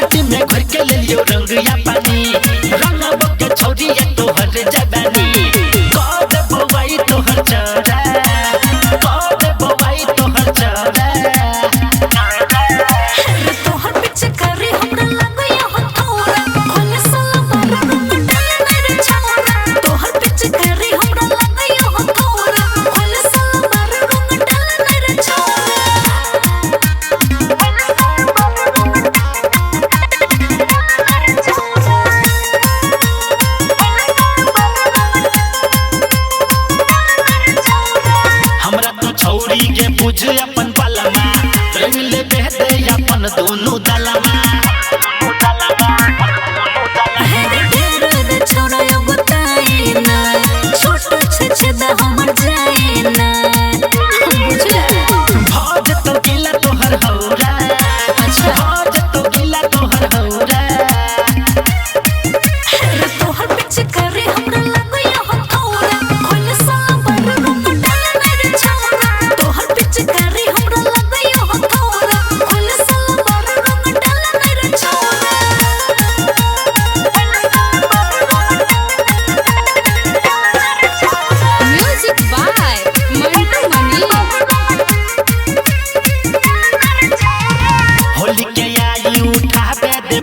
City में घर के ले लियो रंग या पानी रंग के छोरी या तो हर जवानी कद बवाई तो हर चरा कद बवाई तो हर चरा तो हर पीछे करे हमरा लगो यो हथौरा खोले साला बाबा रंग डाले मेरे छौरा तो हर पीछे करे हमरा लगो यो हथौरा खोले साला बाबा रंग डाले मेरे छौरा हमरा तो छौरी के बुझ अपन पलमा प्रेम ले बहदे अपन दोनों दलमा छोड़ा यो गोताई ना छोटो छछदा हमर जाए ना बुझला भज तो गिला तोहर हौरा अच्छा भज तो गिला तोहर हौरा तो हर पीछे करे हमरा लगो यो हथौरा खोले साला बाबा रंग डाले मेरे छौरा तो हर पीछे करे हमरा लगो यो हथौरा खोले साला बाबा रंग डाले मेरे छौरा Music by Mantu Mani. Holi के आई उठावे दे